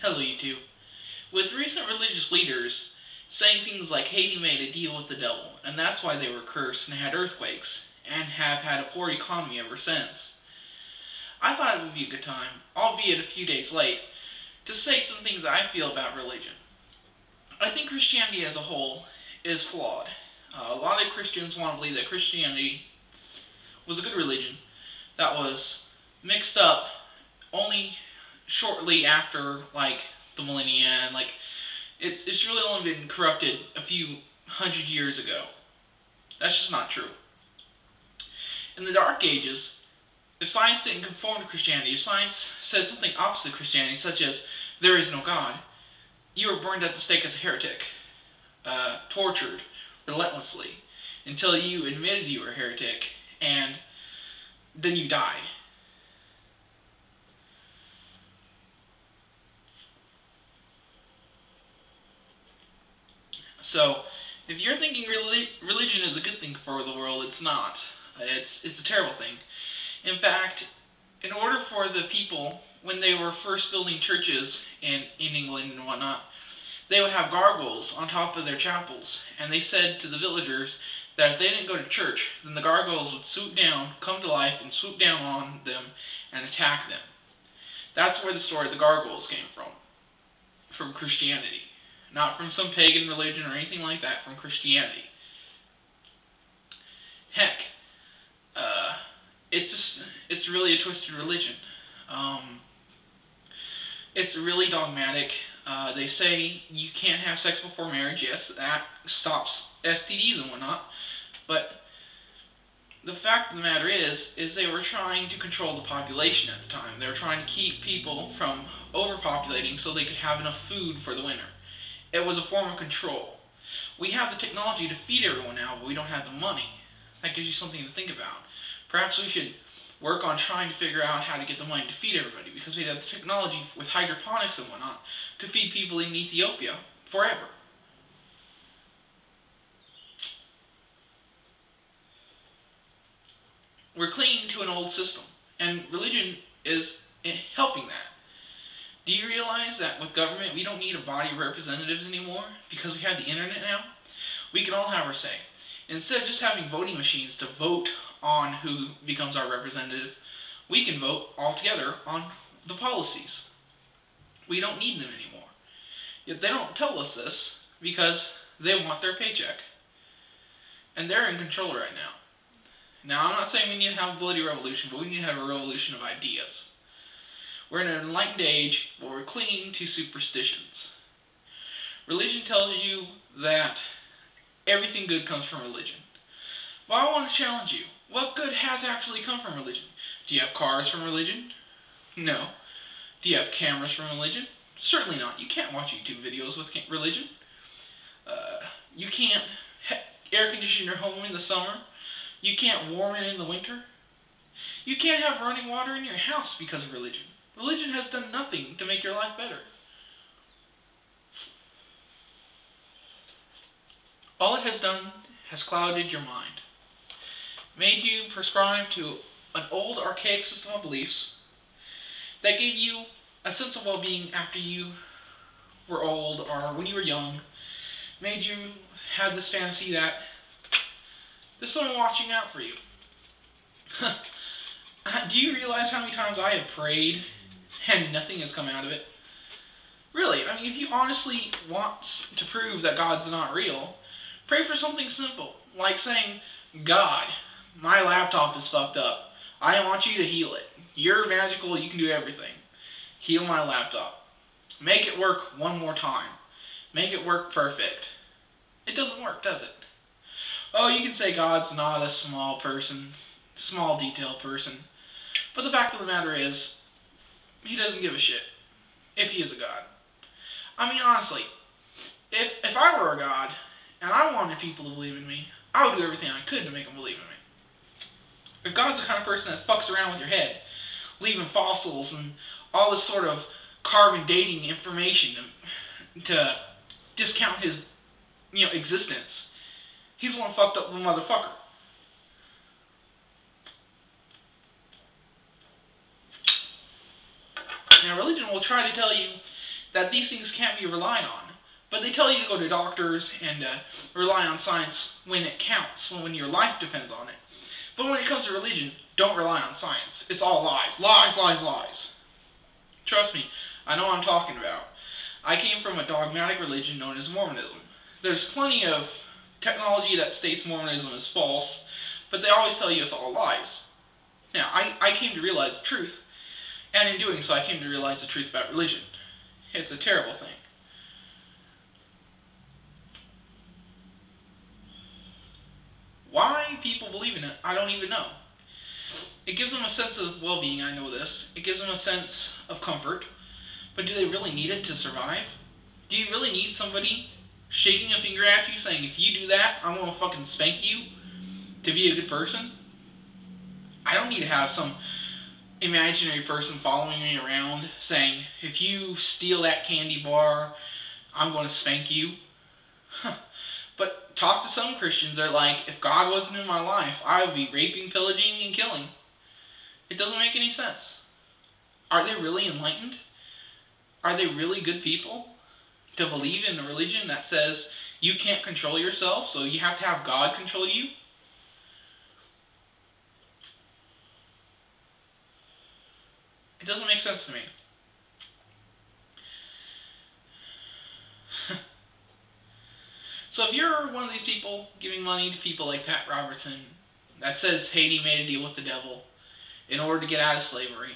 Hello YouTube. With recent religious leaders saying things like Haiti made a deal with the devil, and that's why they were cursed and had earthquakes, and have had a poor economy ever since, I thought it would be a good time, albeit a few days late, to say some things I feel about religion. I think Christianity as a whole is flawed. A lot of Christians want to believe that Christianity was a good religion that was mixed up only shortly after, like, the millennia, and, like, it's really only been corrupted a few hundred years ago. That's just not true. In the Dark Ages, if science didn't conform to Christianity, if science said something opposite of Christianity, such as, there is no God, you were burned at the stake as a heretic, tortured relentlessly, until you admitted you were a heretic, and then you died. So, if you're thinking religion is a good thing for the world, it's not. It's a terrible thing. In fact, in order for the people, when they were first building churches in England and whatnot, they would have gargoyles on top of their chapels. And they said to the villagers that if they didn't go to church, then the gargoyles would swoop down, come to life, and swoop down on them and attack them. That's where the story of the gargoyles came from Christianity. Not from some pagan religion or anything like that, from Christianity. Heck, it's really a twisted religion. It's really dogmatic. They say you can't have sex before marriage. Yes, that stops STDs and whatnot. But the fact of the matter is they were trying to control the population at the time. They were trying to keep people from overpopulating so they could have enough food for the winter. It was a form of control. We have the technology to feed everyone now, but we don't have the money. That gives you something to think about. Perhaps we should work on trying to figure out how to get the money to feed everybody, because we have the technology with hydroponics and whatnot to feed people in Ethiopia forever. We're clinging to an old system, and religion is helping that. Do you realize that with government, we don't need a body of representatives anymore because we have the internet now? We can all have our say. Instead of just having voting machines to vote on who becomes our representative, we can vote all together on the policies. We don't need them anymore. Yet they don't tell us this because they want their paycheck. And they're in control right now. Now, I'm not saying we need to have a bloody revolution, but we need to have a revolution of ideas. We're in an enlightened age where we're clinging to superstitions. Religion tells you that everything good comes from religion. Well, I want to challenge you. What good has actually come from religion? Do you have cars from religion? No. Do you have cameras from religion? Certainly not. You can't watch YouTube videos with religion. You can't air condition your home in the summer. You can't warm it in the winter. You can't have running water in your house because of religion. Religion has done nothing to make your life better. All it has done has clouded your mind. Made you prescribe to an old, archaic system of beliefs that gave you a sense of well-being after you were old or when you were young. Made you have this fantasy that there's someone watching out for you. Do you realize how many times I have prayed and nothing has come out of it? Really, I mean, if you honestly want to prove that God's not real, pray for something simple, like saying, God, my laptop is fucked up. I want you to heal it. You're magical, you can do everything. Heal my laptop. Make it work one more time. Make it work perfect. It doesn't work, does it? Oh, you can say God's not a small person, small detailed person. But the fact of the matter is, he doesn't give a shit if he is a God. I mean, honestly, if I were a God and I wanted people to believe in me, I would do everything I could to make them believe in me. If God's the kind of person that fucks around with your head, leaving fossils and all this sort of carbon dating information to discount his, existence, he's one fucked up little motherfucker. Now, religion will try to tell you that these things can't be relied on. But they tell you to go to doctors and rely on science when it counts, when your life depends on it. But when it comes to religion, don't rely on science. It's all lies. Lies, lies, lies. Trust me, I know what I'm talking about. I came from a dogmatic religion known as Mormonism. There's plenty of technology that states Mormonism is false, but they always tell you it's all lies. Now, I came to realize the truth, and in doing so, I came to realize the truth about religion. It's a terrible thing. Why people believe in it, I don't even know. It gives them a sense of well-being, I know this. It gives them a sense of comfort. But do they really need it to survive? Do you really need somebody shaking a finger at you saying, if you do that, I'm going to fucking spank you to be a good person? I don't need to have some imaginary person following me around saying, if you steal that candy bar, I'm going to spank you. But talk to some Christians, they're like, if God wasn't in my life, I would be raping, pillaging, and killing. It doesn't make any sense. Are they really enlightened? Are they really good people to believe in a religion that says you can't control yourself, so you have to have God control you? It doesn't make sense to me. So if you're one of these people giving money to people like Pat Robertson that says Haiti made a deal with the devil in order to get out of slavery,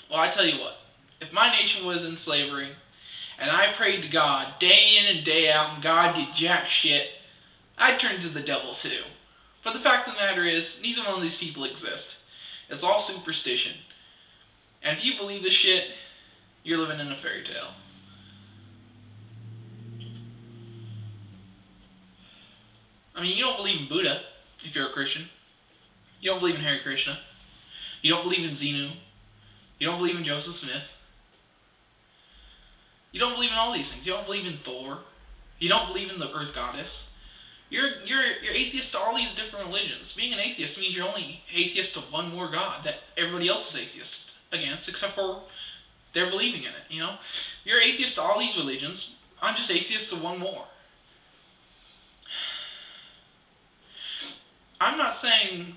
well, I tell you what, if my nation was in slavery and I prayed to God day in and day out and God did jack shit, I'd turn to the devil too. But the fact of the matter is, neither one of these people exist. It's all superstition. And if you believe this shit, you're living in a fairy tale. I mean, you don't believe in Buddha if you're a Christian. You don't believe in Hare Krishna. You don't believe in Xenu. You don't believe in Joseph Smith. You don't believe in all these things. You don't believe in Thor. You don't believe in the Earth Goddess. You're atheist to all these different religions. Being an atheist means you're only atheist to one more God that everybody else is atheist against, except for they're believing in it, you know? You're atheist to all these religions. I'm just atheist to one more. I'm not saying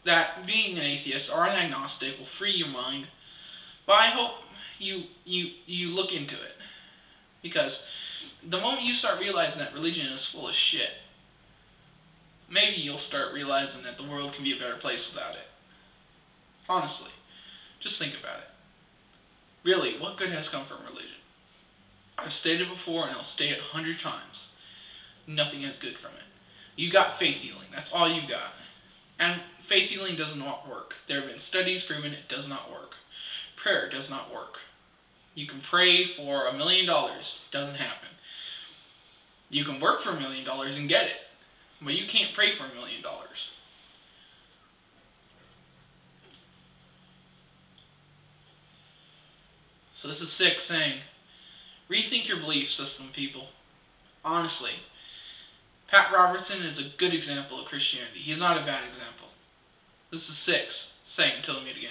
that being an atheist or an agnostic will free your mind, but I hope you look into it. Because the moment you start realizing that religion is full of shit, maybe you'll start realizing that the world can be a better place without it. Honestly, just think about it. Really, what good has come from religion? I've stated it before and I'll state it 100 times. Nothing is good from it. You got faith healing. That's all you got. And faith healing does not work. There have been studies proving it does not work. Prayer does not work. You can pray for $1 million. Doesn't happen. You can work for $1 million and get it. But you can't pray for $1 million. So this is 6 saying, rethink your belief system, people. Honestly. Pat Robertson is a good example of Christianity. He's not a bad example. This is 6 saying until we meet again.